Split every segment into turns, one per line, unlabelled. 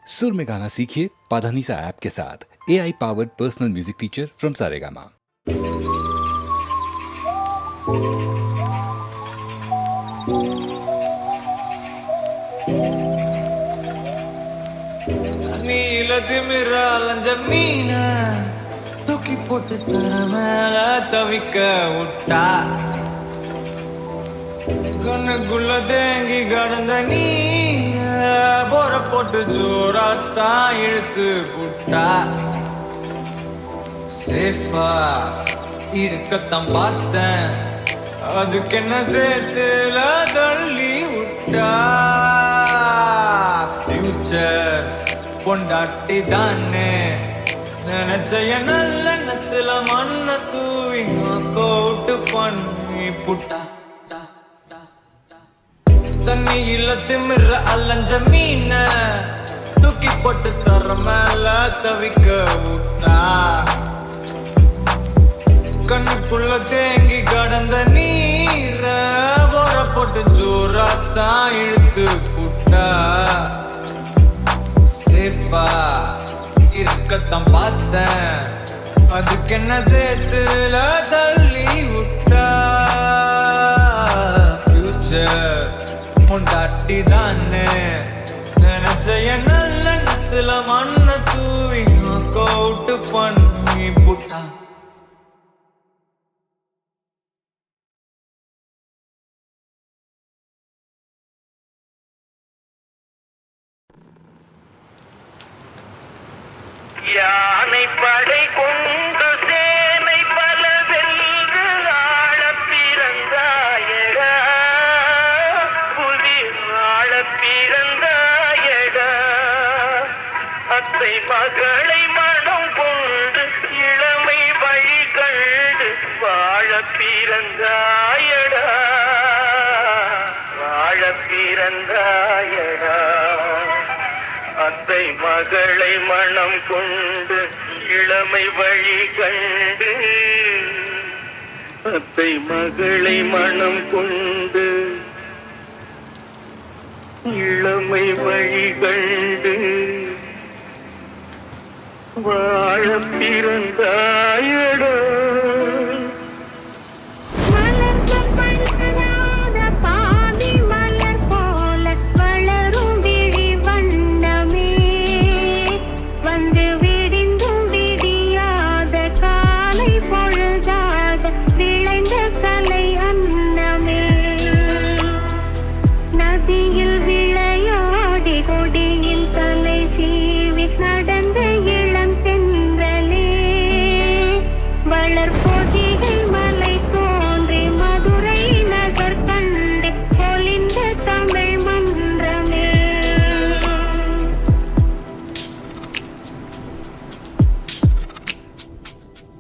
सुर में गाना सीखिए पाधानीसा ऐप के साथ। AI powered personal music teacher from Saregama.
மீன தூக்கி போட்டு தர மேல தவிக்க விட்டா கண்ணுக்குள்ள தேங்கி கடந்த நீர போற போட்டு ஜோராத்தான் இழுத்து புட்டா சேஃபா இருக்கத்தான் பார்த்தேன் அதுக்கு என்ன சேர்த்துல தள்ளி விட்டா ஃபியூச்சர் பொண்டாட்டி தானே நினைச்சைய நல்ல நத்துல மண்ண தூவி கோட்டு பண்ணி புட்டா தண்ணியில திமிர அலைஞ்ச மீன தூக்கி போட்டு தர மேல தவிக்க விட்டா கண்ணுக்குள்ள தேங்கி கடந்த நீர போற போட்டு ஜோராத்தான் இழுத்து புட்டா சேஃபா இருக்கத்தான் பார்த்தேன் அதுக்கு என்ன சேர்த்துல தள்ளி விட்டா ஃபியூச்சர் பொண்டாட்டி தானே நினைச்சைய நல்ல நத்துல மண்ண தூவி கோட்டு பண்ணி புட்டா
யானை படை கொண்டு சேனை பல வென்று ஆள பிறந்தாயடா புதி ஆள பிறந்தாயடா அத்தை மகளை மனம் கொண்டு இளமை வழி கண்டு வாழ பிறந்தாயடா வாழ பிறந்தாயடா அத்தை மகளை மனம் கொண்டு இளமை வழி கண்டு அத்தை மகளை மனம் கொண்டு இளமை வழி கண்டு வாழ பிறந்தாயடா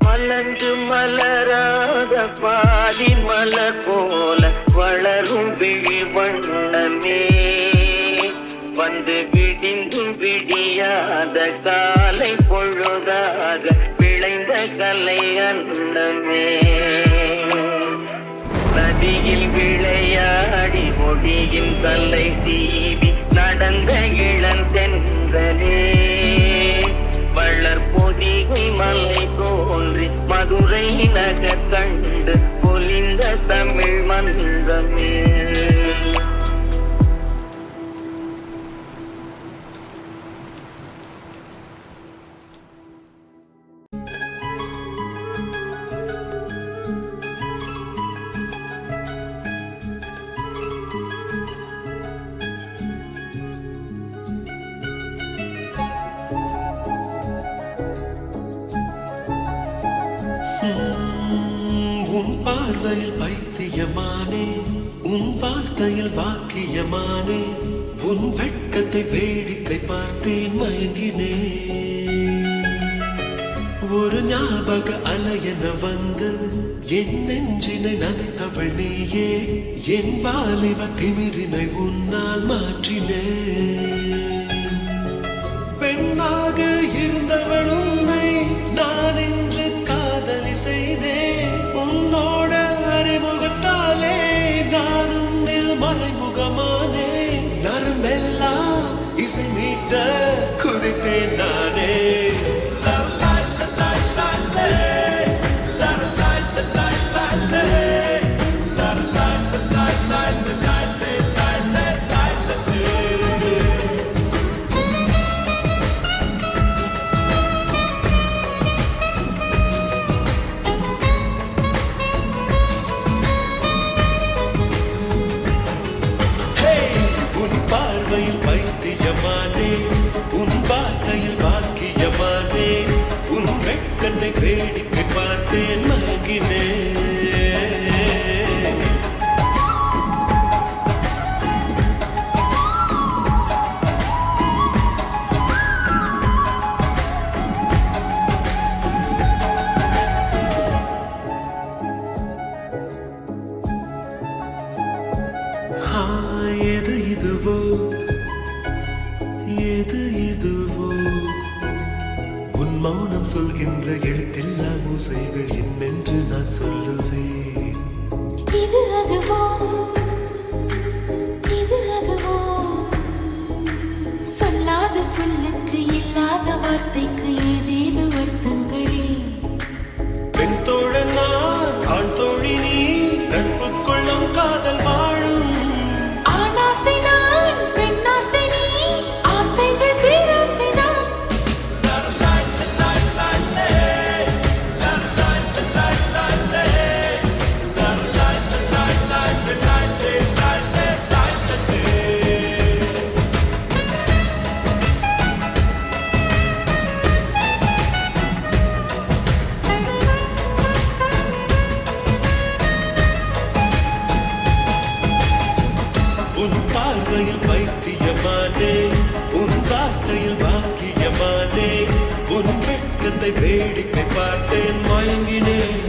மலர்ந்து மலராத பாதி மலர் போல வளரும் விழி வண்ணமே வந்து விடிந்தும் விடியாத காலை பொழுதாக விளைந்த கலை அன்னமே நதியில் விளையாடி மொழியின் கலை தீவி நடந்த இளந்தென்றலே வளர் பொதிகை மலை தோன்றி மதுரை நகர் கண்டு பொலிந்த தமிழ் மன்றமே
உன் பார்வையில் பைத்தியமானே உன் வார்த்தையில் வாக்கியமானே உன் வெட்கத்தை வேடிக்கை பார்த்தேன் மயங்கினே ஒரு ஞாபக அலையென வந்து என் நெஞ்சினை நனைத்தவள் நீயே என் வாலிப திமிரினை உன்னால் மாற்றினே பெண்ணாக இருந்தவள் உன்னை நான் இன்று காதலி செய்தேன் உன்னோட அறிமுகத்தாலே நான் உன்னில் மறைமுகமானே நரம்பெல்லாம் இசை மீட்ட குதித்தேன் நானே. உன் பார்வையில் பைத்தியமானே, உன் வார்த்தையில் பாக்கியமானே, உன் வெட்கத்தை வேடிக்கை பார்த்தேன் மயங்கினேன். எது இதுவோ, எது இதுவோ, உன் மௌனம் சொல்கின்ற எழுத்தில்லா ஓசைகள் என்னென்று நான் சொல்லுவேன்.
இது அதுவோ, இது அதுவோ, சொல்லாத சொல்லுக்கு இல்லாத வார்த்தைக்கு ஏதேது அர்த்தங்களே.
பெண் தோழன் நான், ஆண் தோழி நீ, நட்புக்குள் நம் காதல் வாழும்.
ஆணாசை நான், பெண்ணாசை நீ, ஆசைகள் பேராசைதான்.
உன் பார்வையில் பைத்தியமானே, உன் வார்த்தையில் பாக்கியமானே, உன் வெட்கத்தை வேடிக்கை பார்த்தேன் மயங்கினேன்.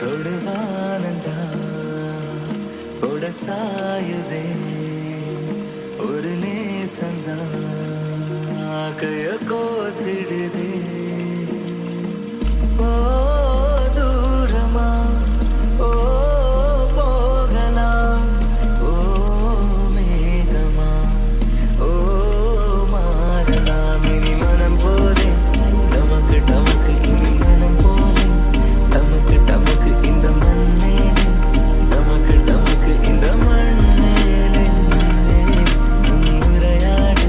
தொடுவானந்தா கொட சாயுதே ஒரு நேசந்தா கைய கோத்திடுதே. ஓ தூரமா ஓ போகலாம், ஓ மேகமா ஓ மாறலாம். இனி மனம் போதே நமக்கு நமக்கு, இனி மனம் போதே நமக்கு நமக்கு இந்த மண்ணேலே, நமக்கு நமக்கு இந்த மண்ணேலே. நீ உரையாடு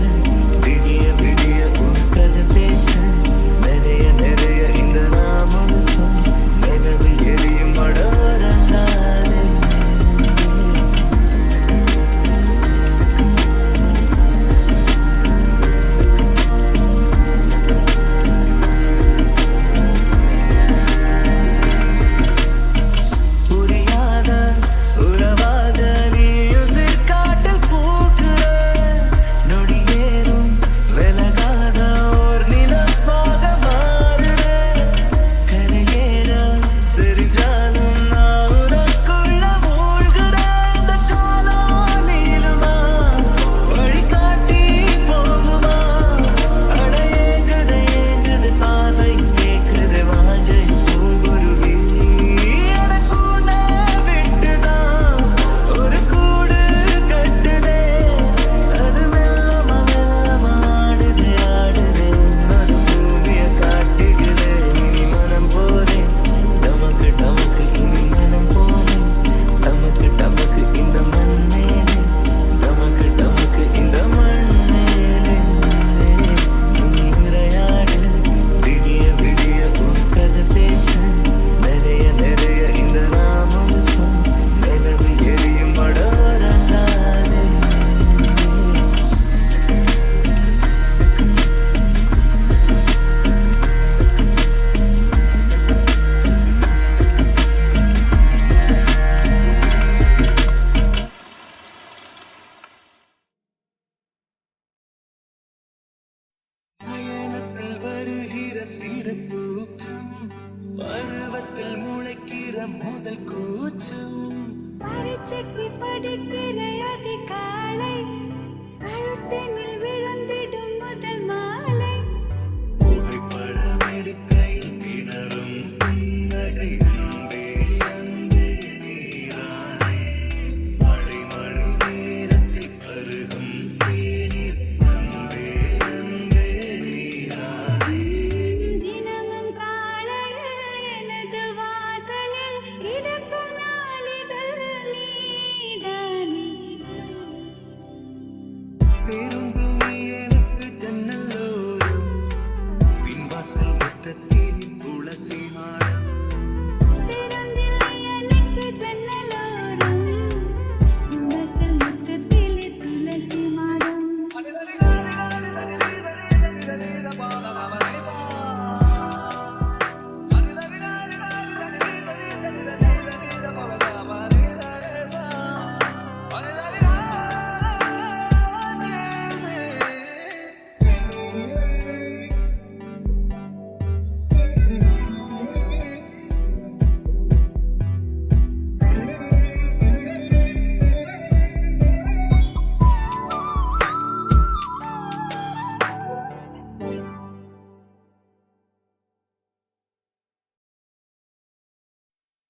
விடிய விடிய உன் கதை பேசு, நிறைய நிறைய இந்த நாமம்
வருகிற சிறு தூக்கம் பருவத்தில் முளைக்கிற முதல் கூச்சம்
பரீட்சைக்கு படிக்கிற அதிகாலை கழுத்தினில் விழுந்திடும் முதல் மாலை
புகைப்படம் எடுக்கையில் திணறும் புன்னகை அன்பே அன்பே நீரானே மழை மழை நேரத்தில் பருகும் தேநீர் அன்பே அன்பே நீரானே
தினமும் காலையில் எனது வாசலில் இருக்கும் நாளிதழ் நீதானே
பேருந்துமே எனக்கு ஜன்னலோரம் பின்வாசல் முற்றத்தில் துளசி மாடம்
திறந்தில்லை எனக்கு ஜன்னலோரம் வாசல் முற்றத்திலே துளசி மாடம்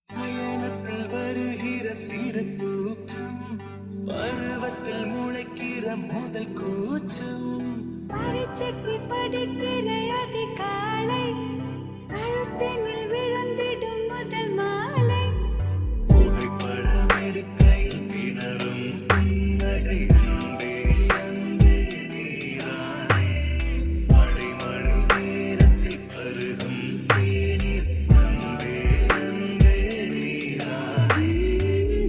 சயனத்தில் வருகிற சிறு தூக்கம் பருவத்தில் முளைக்கிற முதல் கூச்சம்
பரீட்சைக்கு படிக்கிற அதிகாலை கழுத்தினில் விழுந்திடும் முதல் மாலை
புகைப்படம் எடுக்கையில் திணறும் புன்னகை அன்பே அன்பே நீரானே மழை மழை நேரத்தில் பருகும் தேநீர் அன்பே அன்பே நீரானே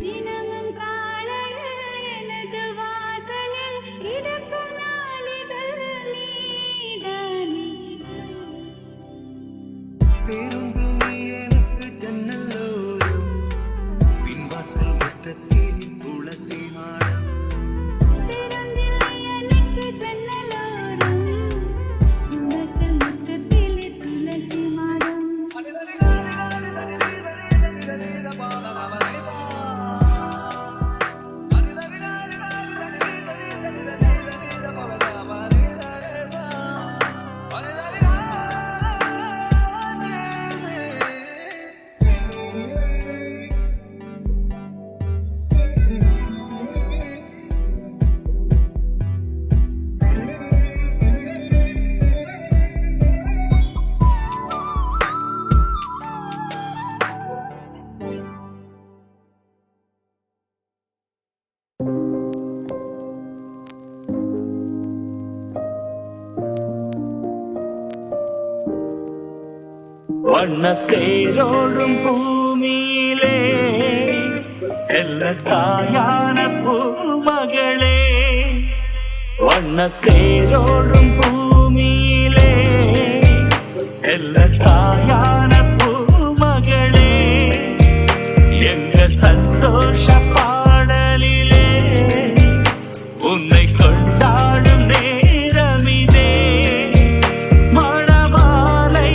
தினமும் காலையில் எனது வாசலில் இருக்கும் நாளிதழ் நீதானே
பேருந்துமே எனக்கு ஜன்னலோரம் பின்வாசல் முற்றத்தில் துளசி மாடம்
திறந்தில்லை எனக்கு ஜன்னலோரம் வாசல் முற்றத்திலே துளசி மாடம்
வண்ணத்தேரோடும் பூமியிலே செல்ல தாயான பூமகளே வண்ணத்தேரோடும் பூமியிலே செல்ல தாயான பூமகளே எங்க சந்தோஷ பாடலிலே உன்னை கொண்டாடும் நேரமிதே மணமாலை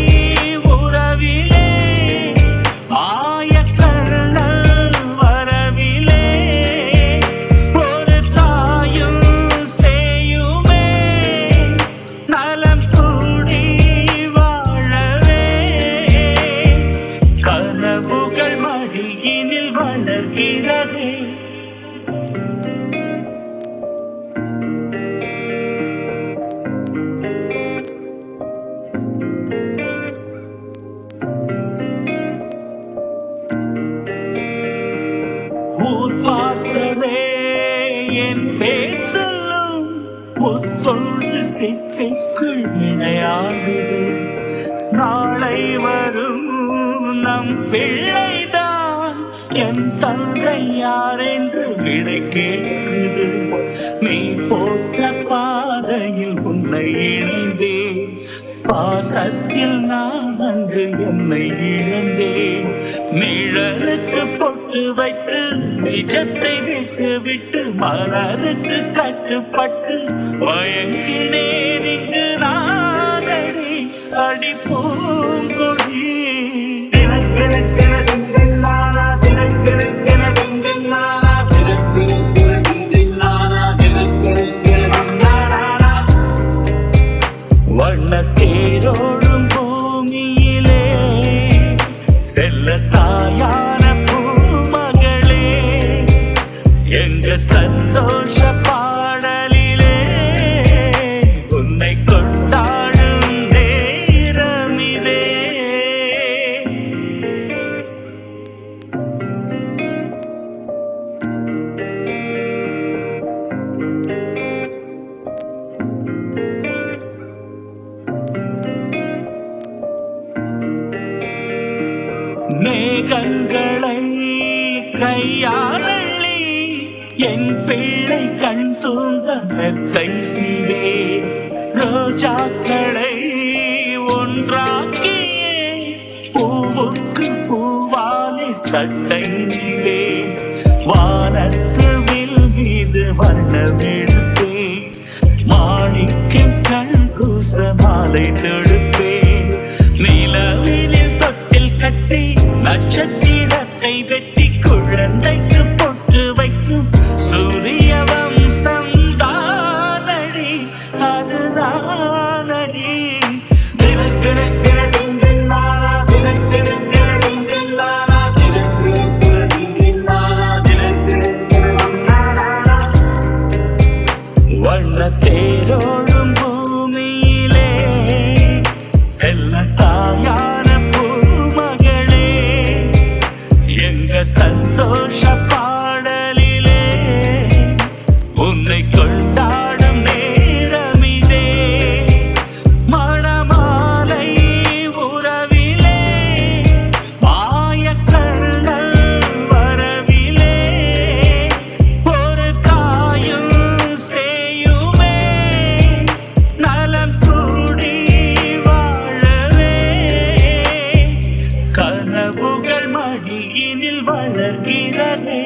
உறவிலே ஆயக்கண்ணல் வரவிலே ஒரு தாயும் செய்யுமே நலம் கூடி வாழவே கனவுகள் மடியினில் வளர்கிறதே ஊர் பார்த்தவே என் பேர் சொல்லும் முத்தொன்று சித்தைக்குள் விளையாடுது நாளை வரும் நம் பிள்ளைதான் என் தந்தை யார் என்று விடை கேட்குது நீ போட்ட பாதையில் உன்னை இணைந்தேன் பாசத்தில் நான் அங்கு என்னை இழந்தேன் நிழலுக்கு பொட்டு வைத்து நிஜத்தை விட்டு விட்டு மலருக்கு கட்டுப்பட்டு பயங்கினேன் இங்கு நானடி அடிப்போ தேரோடும் பூமியிலே செல்ல தாயான பூமகளே எங்க சந்தோஷ பாடலிலே உன்னை கொண்டாடும் நேரமிலே. மேகங்களை கையாளி என் பிள்ளை கண் தூங்க மெத்தை சிவே ரோஜாக்களை ஒன்றாக்கியே பூவுக்கு பூவாலே சட்டை நிவே வானத்து வில் மீது வண்ணமெடுப்பே மாணிக்கம் கண் கூச மாலை தொடுப்பே நிலவிலில் தொட்டில் கட்டி நட்சத்திரத்தை வெட்டி குழந்தைக்கு பொட்டு வைக்கும் சூரிய வம்சம் தானடி அதுதானடி. வண்ண தேரோடும் பூமியிலே செல்ல தாயான பூமகளே எங்க சந்தோஷ பாடலிலே உன்னை கொண்டாடும் நேரமிதே. மணமாலை உறவிலே மாயக்கண்ணல் வரவிலே ஒரு காயும் செய்யுமே நலம் கூடி வாழவே கனவுகள் மடியினில் வளர்கிறதே.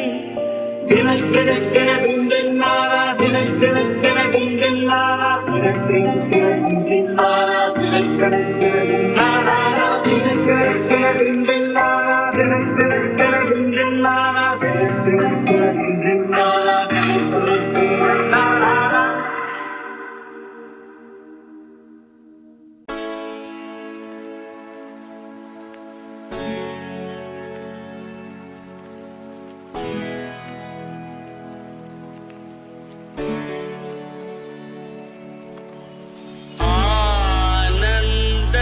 ஆனந்த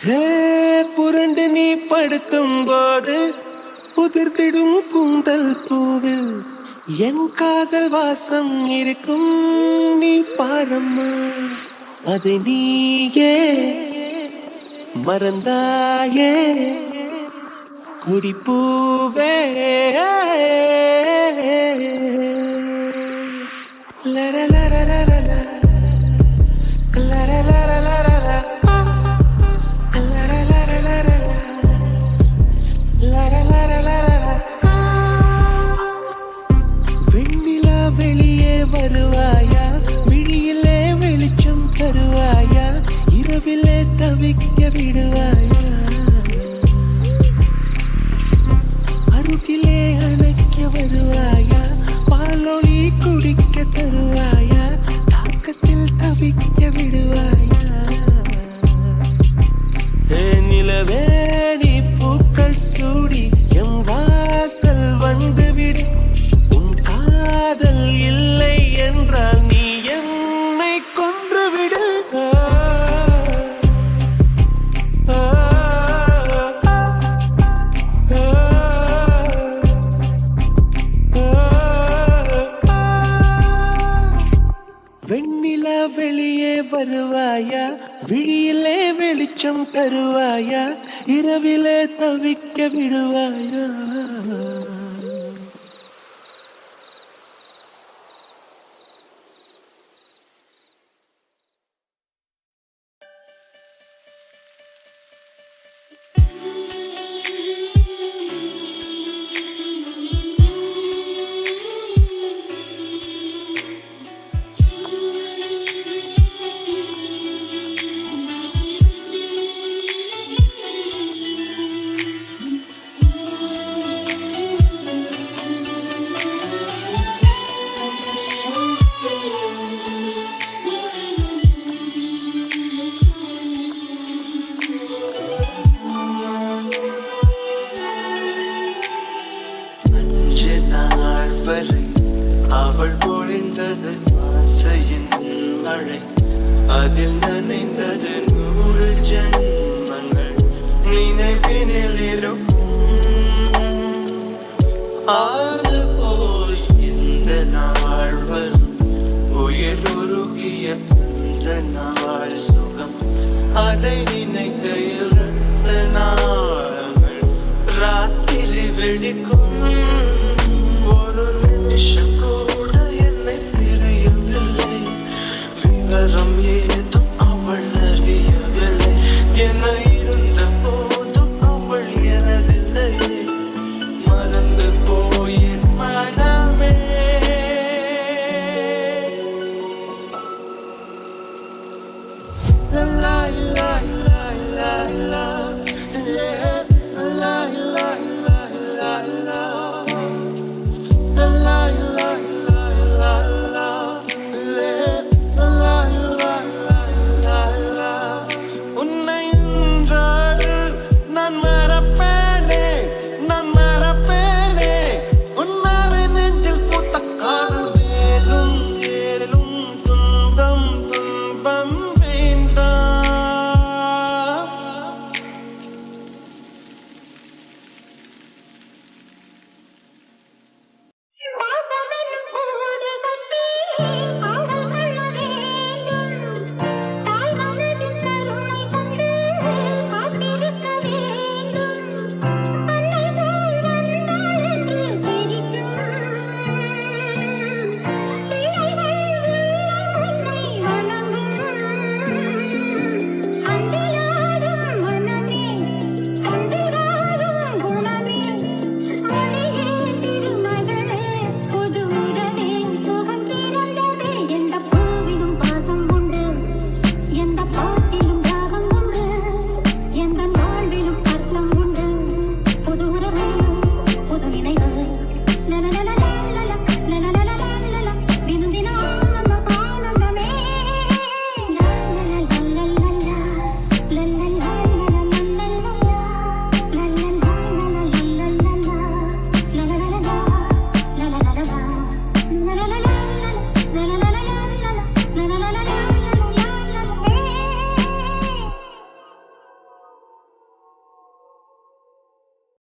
ஹே, புரண்டு நீ படுக்கும் போது உதிர்த்திடும் கூந்தல் பூவில் என் காதல் வாசம் இருக்கும். நீ பாரம்மா, அதை நீயே மறந்தாயே குடிப்பூவே. லர லர லர லர. லர லர லர லர. லர லர லர லர. லர லர லர லர. வெண்ணிலா வெளியே வருவாயா, விழியிலே வெளிச்சம் தருவாயா, இரவிலே தவிக்க விடுவாயா, அருகிலே அணைக்க வருவாயா, பாலொளி குடிக்க தருவாயா, தாக்கத்தில் தவிக்க விடுவாயா. நிலவே நீ பூக்கள் சூடி எம் வாசல் வந்துவிடு. உன் காதல் இல்லை என்றால் நீ என்னை கொன்றுவிடு. வெண்ணிலா வெளியே வருவாயா, விழியிலே வெளிச்சம் தருவாயா, இரவிலே தவிக்க விடுவாயா. அவள் பொழிந்தது ஆசையின் மழை, அதில் நனைந்தது 100 ஜென்மங்கள். நினைவினில் இருக்கும் ஆறு போல் இந்த நாள் வரும். உயிர் உருகிய இந்த நாள் சுகம், அதை நினைக்கையில் 2 நாள்கள் ராத்திரி வெடிக்கும். ஒரு நிமிஷம் கூட என்னை பிரியவில்லை, விவரம் ஏதும் அவள் அறியவில்லை. என இருந்த போதும் அவள் எனதில்லை, மறந்து போயின் மனமே. La